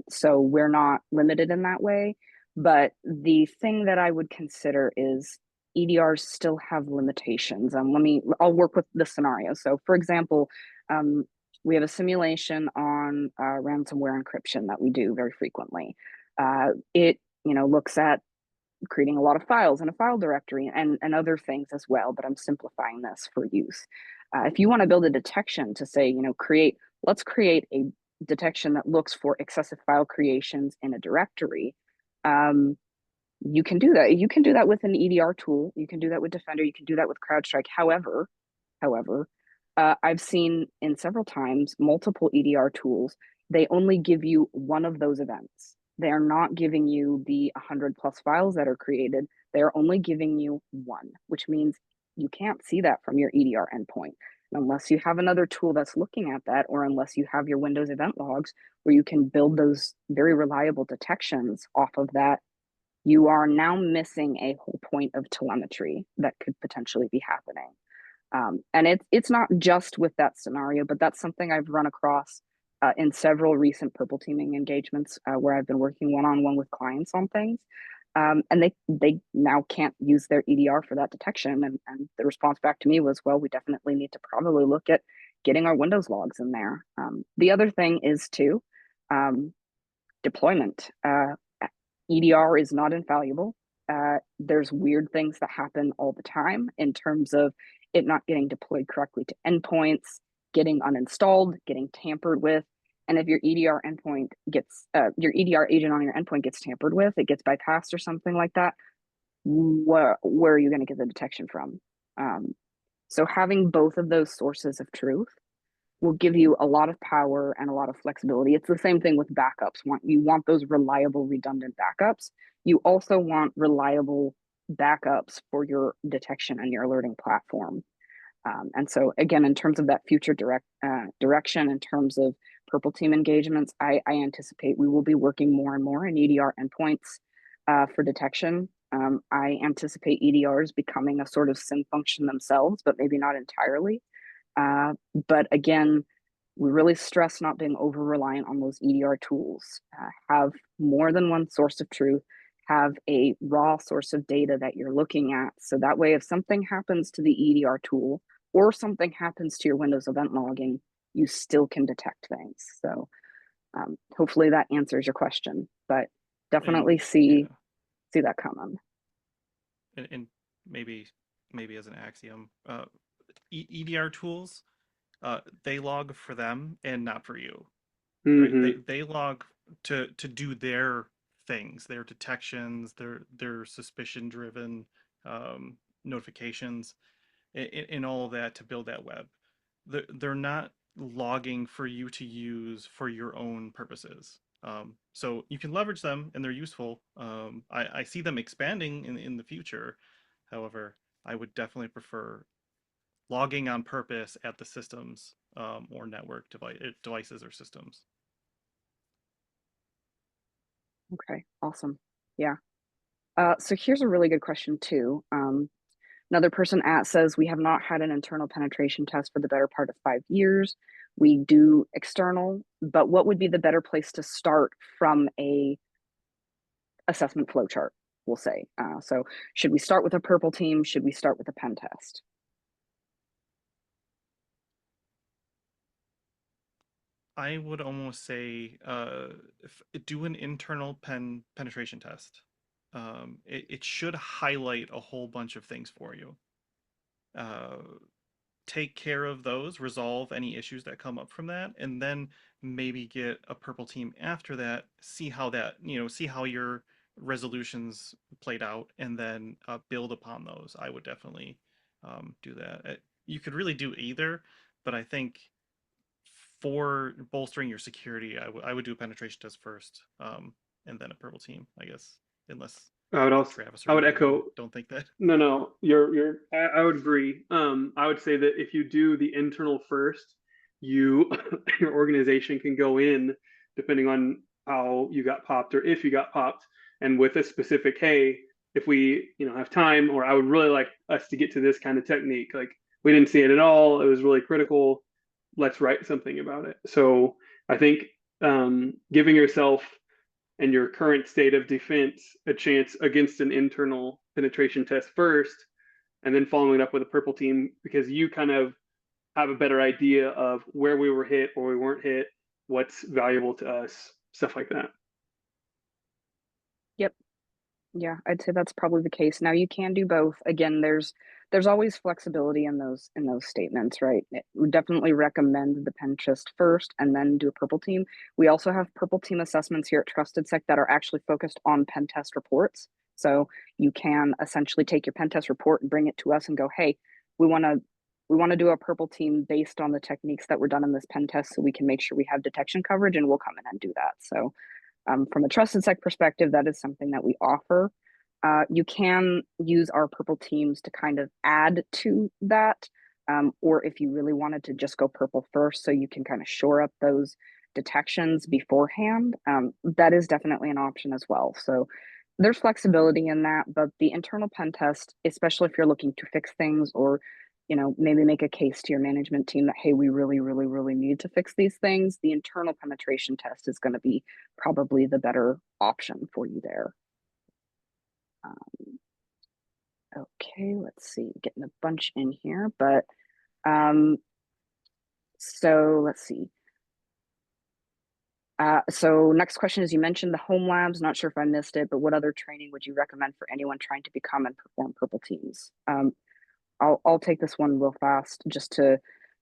[SPEAKER 1] So we're not limited in that way. But the thing that I would consider is EDRs still have limitations. I'll work with the scenario. So, for example, um, we have a simulation on ransomware encryption that we do very frequently. It looks at creating a lot of files in a file directory and other things as well, but I'm simplifying this for use. If you want to build a detection to say, let's create a detection that looks for excessive file creations in a directory, you can do that. You can do that with an EDR tool. You can do that with Defender. You can do that with CrowdStrike. However, I've seen in several times multiple EDR tools. They only give you one of those events. They are not giving you the 100 plus files that are created. They are only giving you one, which means you can't see that from your EDR endpoint unless you have another tool that's looking at that, or unless you have your Windows event logs where you can build those very reliable detections off of that. You are now missing a whole point of telemetry that could potentially be happening. And it's not just with that scenario, but that's something I've run across in several recent purple teaming engagements where I've been working one on one with clients on things. And they now can't use their EDR for that detection. And the response back to me was, well, we definitely need to probably look at getting our Windows logs in there. The other thing is too, deployment. EDR is not infallible. There's weird things that happen all the time in terms of it not getting deployed correctly to endpoints, getting uninstalled, getting tampered with. And if your EDR endpoint gets, your EDR agent on your endpoint gets tampered with, it gets bypassed or something like that, where are you going to get the detection from? So having both of those sources of truth will give you a lot of power and a lot of flexibility. It's the same thing with backups. You want those reliable, redundant backups. You also want reliable backups for your detection and your alerting platform. And so, again, in terms of that future direction, in terms of purple team engagements, I anticipate we will be working more and more in EDR endpoints for detection. I anticipate EDRs becoming a sort of SIM function themselves, but maybe not entirely. Uh, but again, we really stress not being over reliant on those EDR tools. Have more than one source of truth, have a raw source of data that you're looking at. So that way, if something happens to the EDR tool or something happens to your Windows event logging, you still can detect things. So hopefully that answers your question, but definitely
[SPEAKER 3] And yeah,
[SPEAKER 1] see that coming.
[SPEAKER 3] and maybe as an axiom, EDR tools, they log for them and not for you, right?
[SPEAKER 2] Hmm.
[SPEAKER 3] They log to do their things, their detections, their suspicion driven notifications, and all of that to build that web. They're not logging for you to use for your own purposes. So you can leverage them and they're useful. I see them expanding in the future. However, I would definitely prefer logging on purpose at the systems or network devices or systems.
[SPEAKER 1] Okay, awesome. Yeah. So here's a really good question too. Another person at says we have not had an internal penetration test for the better part of 5 years. We do external, but what would be the better place to start from a assessment flowchart? We'll say. So should we start with a purple team? Should we start with a pen test?
[SPEAKER 3] I would almost say do an internal penetration test. It should highlight a whole bunch of things for you. Uh, Take care of those, resolve any issues that come up from that, and then maybe get a purple team after that. See how your resolutions played out, and then build upon those. I would definitely do that. You could really do either, but I think for bolstering your security, I would do a penetration test first, and then a purple team, I guess, unless
[SPEAKER 2] I would also,
[SPEAKER 3] Travis or
[SPEAKER 2] I would
[SPEAKER 3] Ryan
[SPEAKER 2] echo.
[SPEAKER 3] don't think that.
[SPEAKER 2] No, no, I would agree. I would say that if you do the internal first, you your organization can go in depending on how you got popped or if you got popped, and with a specific, hey, if we have time, or I would really like us to get to this kind of technique. Like we didn't see it at all. It was really critical. Let's write something about it. So I think giving yourself and your current state of defense a chance against an internal penetration test first, and then following it up with a purple team because you kind of have a better idea of where we were hit or we weren't hit, what's valuable to us, stuff like that.
[SPEAKER 1] Yep. Yeah, I'd say that's probably the case. Now you can do both. Again, there's always flexibility in those statements, right? We definitely recommend the pen test first and then do a purple team. We also have purple team assessments here at Trusted Sec that are actually focused on pen test reports. So you can essentially take your pen test report and bring it to us and go, hey, we want to we want to do a purple team based on the techniques that were done in this pen test so we can make sure we have detection coverage, and we'll come in and do that. So from a trusted sec perspective, that is something that we offer. You can use our purple teams to kind of add to that, or if you really wanted to just go purple first, so you can kind of shore up those detections beforehand, that is definitely an option as well. So there's flexibility in that, but the internal pen test, especially if you're looking to fix things or maybe make a case to your management team that, hey, we really, really, really need to fix these things, the internal penetration test is going to be probably the better option for you there. Okay, let's see, getting a bunch in here, but um, so let's see. So next question is, you mentioned the home labs. Not sure if I missed it, but what other training would you recommend for anyone trying to become and perform purple teams? I'll take this one real fast just to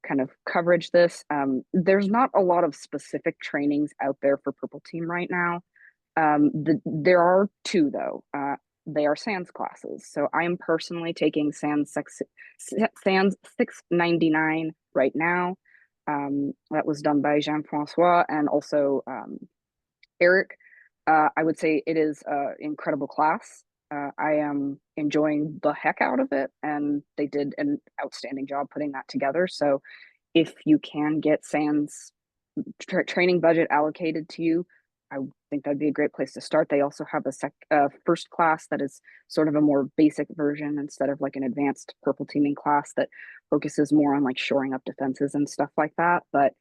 [SPEAKER 1] kind of coverage this. There's not a lot of specific trainings out there for purple team right now. There are two though. They are SANS classes. So I am personally taking SANS 699 right now. That was done by Jean-Francois and also Eric. I would say it is an incredible class. I am enjoying the heck out of it, and they did an outstanding job putting that together. So if you can get SANS training budget allocated to you, I think that'd be a great place to start. They also have a first class that is sort of a more basic version instead of like an advanced purple teaming class that focuses more on like shoring up defenses and stuff like that. But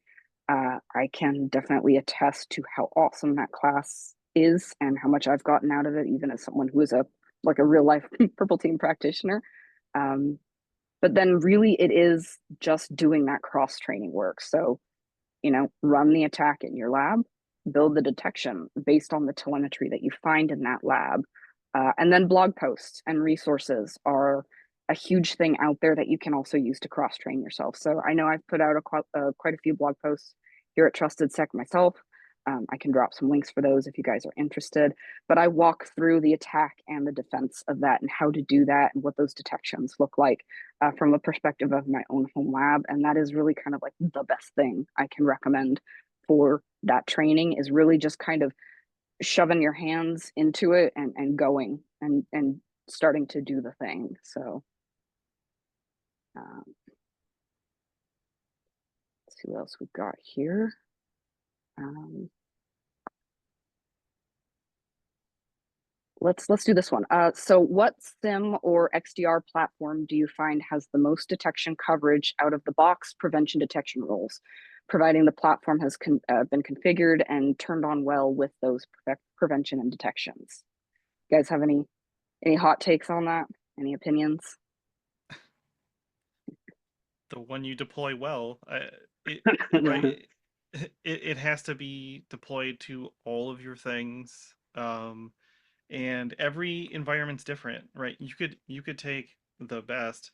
[SPEAKER 1] I can definitely attest to how awesome that class is and how much I've gotten out of it, even as someone who is a real life purple team practitioner. Um, but then really it is just doing that cross training work. So run the attack in your lab, build the detection based on the telemetry that you find in that lab. And then blog posts and resources are a huge thing out there that you can also use to cross train yourself. So I know I've put out quite a few blog posts here at Trusted Sec myself. I can drop some links for those if you guys are interested. But I walk through the attack and the defense of that and how to do that and what those detections look like from a perspective of my own home lab. And that is really kind of like the best thing I can recommend for that training is really just kind of shoving your hands into it and going and starting to do the thing. So let's see what else we've got here. Let's do this one. So what SIM or XDR platform do you find has the most detection coverage out of the box prevention detection rules, providing the platform has been configured and turned on well with those prevention and detections? You guys have any hot takes on that? Any opinions?
[SPEAKER 3] The one you deploy well, right? It has to be deployed to all of your things. And every environment's different, right? You could take the best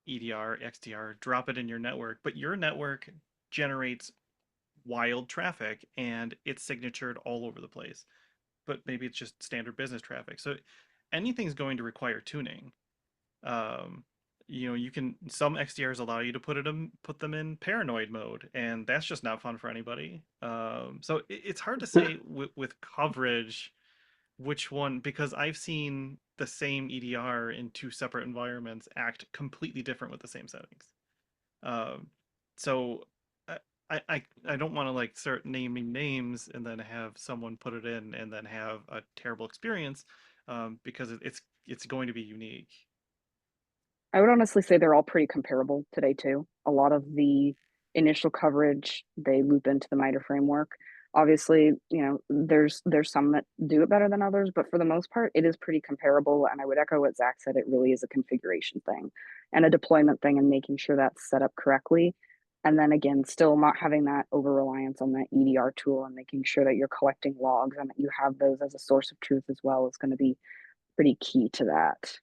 [SPEAKER 3] EDR, XDR, drop it in your network, but your network generates wild traffic and it's signatured all over the place. But maybe it's just standard business traffic. So anything's going to require tuning. Um, you can some XDRs allow you to put them in paranoid mode, and that's just not fun for anybody. So it's hard to say with coverage which one, because I've seen the same EDR in two separate environments act completely different with the same settings. Um, so I, I don't want to like start naming names and then have someone put it in and then have a terrible experience, because it's going to be unique.
[SPEAKER 1] I would honestly say they're all pretty comparable today too. A lot of the initial coverage they loop into the MITRE framework. Obviously, there's some that do it better than others, but for the most part, it is pretty comparable. And I would echo what Zach said. It really is a configuration thing and a deployment thing and making sure that's set up correctly. And then again, still not having that over reliance on that EDR tool and making sure that you're collecting logs and that you have those as a source of truth as well is going to be pretty key to that.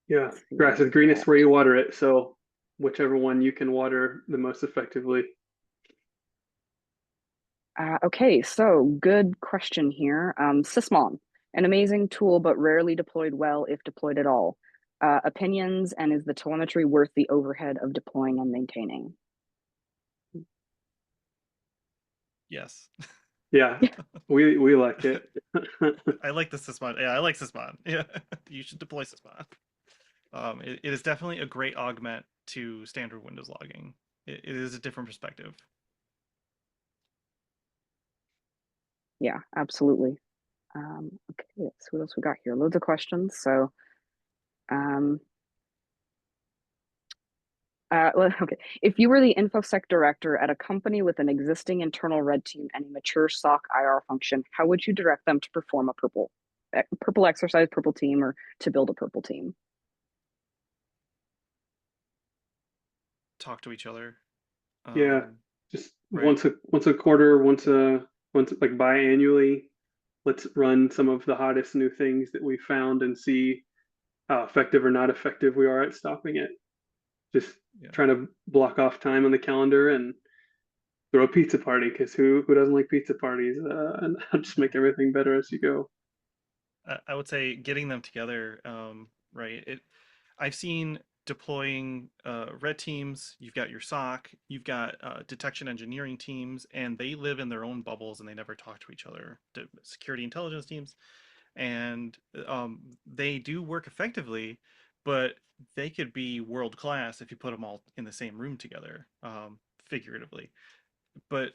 [SPEAKER 2] Yeah, grass is greenest where you water it. So whichever one you can water the most effectively.
[SPEAKER 1] Okay, so good question here. Sysmon, an amazing tool, but rarely deployed well if deployed at all. Opinions, and is the telemetry worth the overhead of deploying and maintaining?
[SPEAKER 3] Yes.
[SPEAKER 2] Yeah, we like it.
[SPEAKER 3] I like the Sysmon. Yeah, I like Sysmon. Yeah, you should deploy Sysmon. It is definitely a great augment to standard Windows logging. It is a different perspective.
[SPEAKER 1] Yeah, absolutely. Okay, let's see what else we got here. Loads of questions. So, um, okay. If you were the InfoSec director at a company with an existing internal red team and a mature SOC IR function, how would you direct them to perform a purple exercise, purple team, or to build a purple team?
[SPEAKER 3] Talk to each other.
[SPEAKER 2] Yeah, just
[SPEAKER 3] Right.
[SPEAKER 2] once a quarter, once like biannually, let's run some of the hottest new things that we found and see how effective or not effective we are at stopping it. Just
[SPEAKER 3] Yeah.
[SPEAKER 2] trying to block off time on the calendar and throw a pizza party because who doesn't like pizza parties? And just make everything better as you go.
[SPEAKER 3] I would say getting them together, right? I've seen deploying red teams. You've got your SOC, you've got detection engineering teams, and they live in their own bubbles and they never talk to each other. Security intelligence teams, and they do work effectively, but they could be world class if you put them all in the same room together, figuratively. But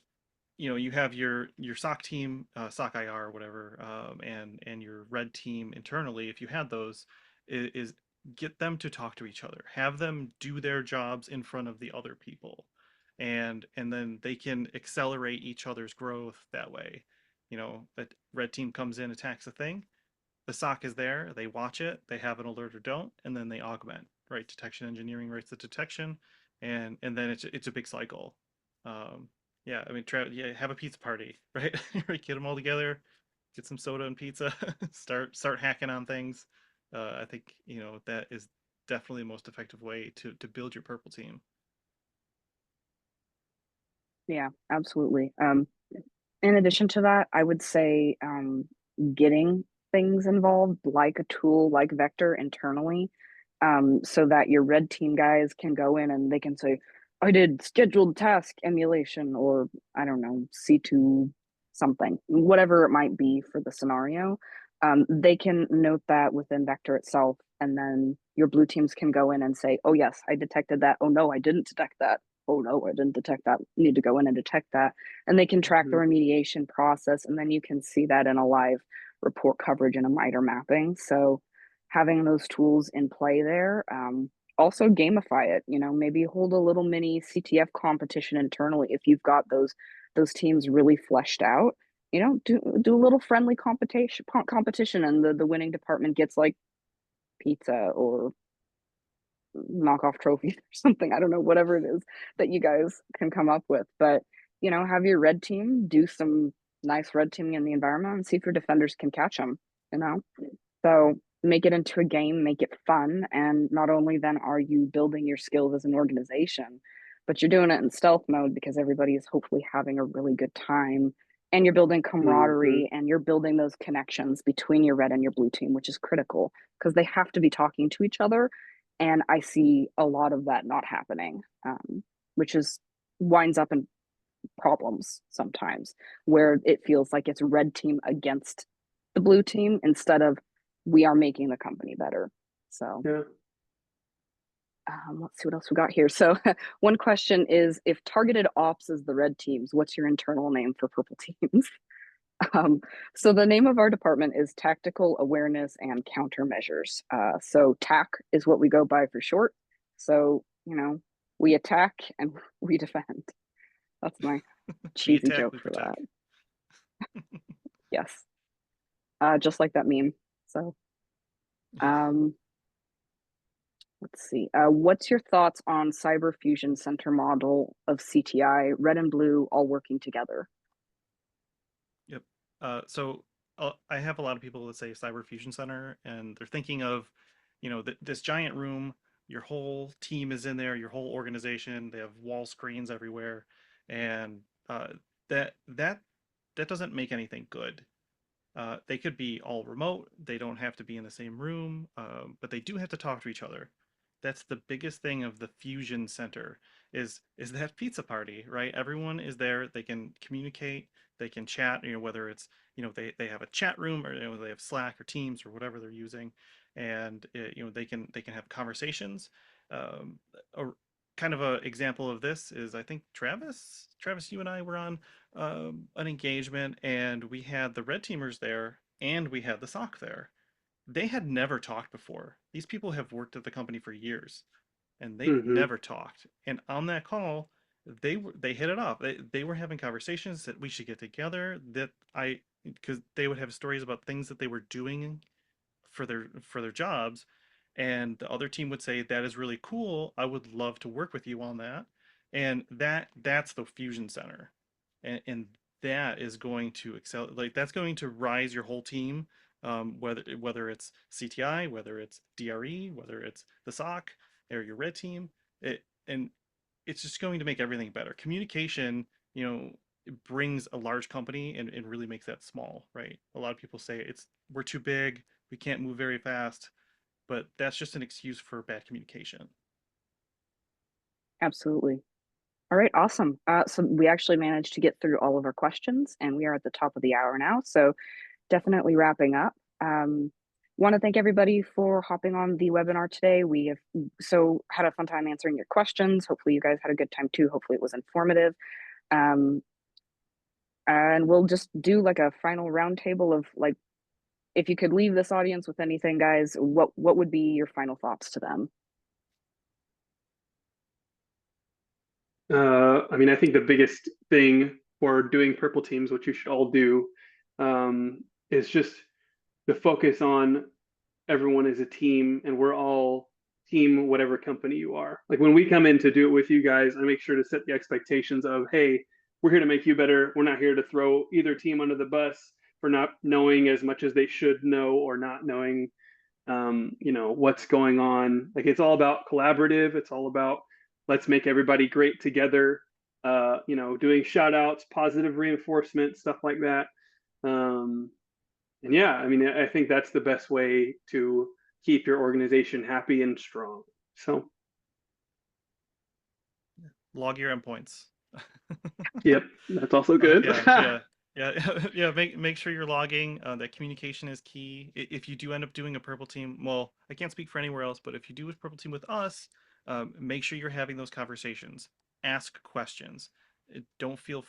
[SPEAKER 3] you have your SOC team, SOC IR or whatever, and your red team internally. If you had those, is get them to talk to each other, have them do their jobs in front of the other people, and then they can accelerate each other's growth that way. That red team comes in, attacks a thing, the SOC is there, they watch it, they have an alert or don't, and then they augment. Right, detection engineering writes the detection, and then it's a big cycle. Um, Yeah, I mean, yeah, have a pizza party, right? Get them all together, get some soda and pizza, start hacking on things. I think that is definitely the most effective way to build your purple team.
[SPEAKER 1] Yeah, absolutely. In addition to that, I would say getting things involved like a tool like Vector internally, so that your red team guys can go in and they can say, I did scheduled task emulation, or I don't know, C2 something, whatever it might be for the scenario. They can note that within Vector itself, and then your blue teams can go in and say, oh, yes, I detected that. Oh, no, I didn't detect that. Oh, no, I didn't detect that. Need to go in and detect that, and they can track the
[SPEAKER 2] Mhm.
[SPEAKER 1] remediation process, and then you can see that in a live report coverage and a MITRE mapping. So having those tools in play there, also gamify it, maybe hold a little mini CTF competition internally if you've got those teams really fleshed out. Do a little friendly competition, and the winning department gets like pizza or knockoff trophies or something. I don't know, whatever it is that you guys can come up with. But, have your red team do some nice red teaming in the environment and see if your defenders can catch them, you know? So make it into a game, make it fun. And not only then are you building your skills as an organization, but you're doing it in stealth mode because everybody is hopefully having a really good time. And you're building
[SPEAKER 2] Mhm.
[SPEAKER 1] camaraderie and you're building those connections between your red and your blue team, which is critical because they have to be talking to each other. And I see a lot of that not happening, which is winds up in problems sometimes where it feels like it's red team against the blue team instead of we are making the company better. So
[SPEAKER 2] Yeah.
[SPEAKER 1] let's see what else we got here. So one question is, if targeted ops is the red teams, what's your internal name for purple teams? Um, so the name of our department is Tactical Awareness and Countermeasures. So TAC is what we go by for short. So, we attack and we defend. That's my
[SPEAKER 3] We
[SPEAKER 1] cheesy
[SPEAKER 3] attack,
[SPEAKER 1] joke
[SPEAKER 3] we
[SPEAKER 1] for that.
[SPEAKER 3] protect.
[SPEAKER 1] Yes. Just like that meme. So, um, let's see. What's your thoughts on Cyber Fusion Center model of CTI, red and blue, all working together?
[SPEAKER 3] Yep. So I have a lot of people that say Cyber Fusion Center, and they're thinking of, this giant room. Your whole team is in there, your whole organization. They have wall screens everywhere, and that that that doesn't make anything good. They could be all remote. They don't have to be in the same room, but they do have to talk to each other. That's the biggest thing of the fusion center is that pizza party, right? Everyone is there. They can communicate. They can chat. Whether it's they have a chat room or they have Slack or Teams or whatever they're using, and they can have conversations. Um, a kind of a example of this is I think Travis, you and I were on an engagement, and we had the red teamers there and we had the sock there. They had never talked before. These people have worked at the company for years and they've
[SPEAKER 2] Mhm.
[SPEAKER 3] never talked. And on that call, they hit it off. They were having conversations that we should get together. That I because they would have stories about things that they were doing for their jobs, and the other team would say that is really cool. I would love to work with you on that, and that's the fusion center, and that is going to excel. Like that's going to rise your whole team, whether it's CTI, whether it's DRE, whether it's the SOC or your red team. And it's just going to make everything better. Communication, it brings a large company and really makes that small, right? A lot of people say we're too big, we can't move very fast, but that's just an excuse for bad communication.
[SPEAKER 1] Absolutely. All right, awesome. So we actually managed to get through all of our questions, and we are at the top of the hour now. So definitely wrapping up. Want to thank everybody for hopping on the webinar today. We have so had a fun time answering your questions. Hopefully, you guys had a good time too. Hopefully, it was informative. Um, and we'll just do like a final roundtable of like, if you could leave this audience with anything, guys, what would be your final thoughts to them?
[SPEAKER 2] I mean, I think the biggest thing for doing purple teams, which you should all do, is just the focus on everyone is a team and we're all team whatever company you are. Like when we come in to do it with you guys, I make sure to set the expectations of, hey, we're here to make you better. We're not here to throw either team under the bus for not knowing as much as they should know or not knowing what's going on. Like it's all about collaborative. It's all about let's make everybody great together. Doing shout outs, positive reinforcement, stuff like that. And yeah, I mean, I think that's the best way to keep your organization happy and strong. So,
[SPEAKER 3] Log your endpoints.
[SPEAKER 2] yep, that's also good.
[SPEAKER 3] Yeah. Make sure you're logging. That communication is key. If you do end up doing a purple team, well, I can't speak for anywhere else, but if you do a purple team with us, make sure you're having those conversations. Ask questions. Don't feel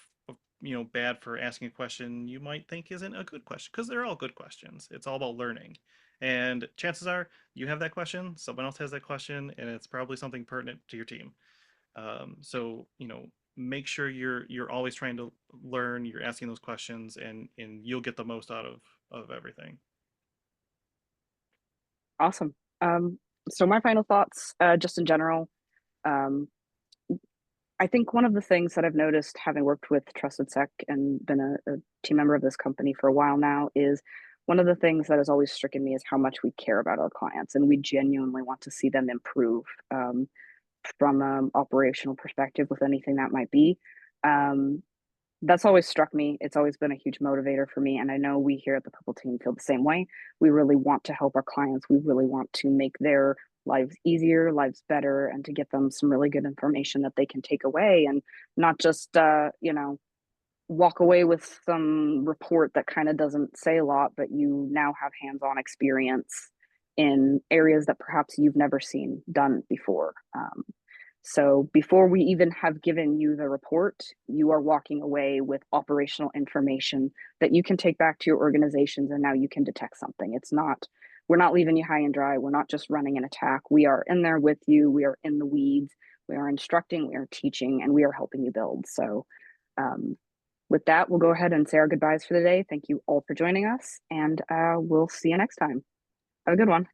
[SPEAKER 3] bad for asking a question you might think isn't a good question, because they're all good questions. It's all about learning. And chances are you have that question, someone else has that question, and it's probably something pertinent to your team. So make sure you're always trying to learn, you're asking those questions, and you'll get the most out of everything.
[SPEAKER 1] Awesome. So my final thoughts, just in general, um, I think one of the things that I've noticed, having worked with Trusted Sec and been a team member of this company for a while now, is one of the things that has always stricken me is how much we care about our clients and we genuinely want to see them improve, from an operational perspective with anything that might be. Um, that's always struck me. It's always been a huge motivator for me. And I know we here at the Purple Team feel the same way. We really want to help our clients. We really want to make their lives easier, lives better, and to get them some really good information that they can take away and not just, walk away with some report that kind of doesn't say a lot, but you now have hands on experience in areas that perhaps you've never seen done before. So before we even have given you the report, you are walking away with operational information that you can take back to your organizations and now you can detect something. We're not leaving you high and dry. We're not just running an attack. We are in there with you. We are in the weeds. We are instructing, we are teaching, and we are helping you build. So, with that, we'll go ahead and say our goodbyes for the day. Thank you all for joining us, and we'll see you next time. Have a good one.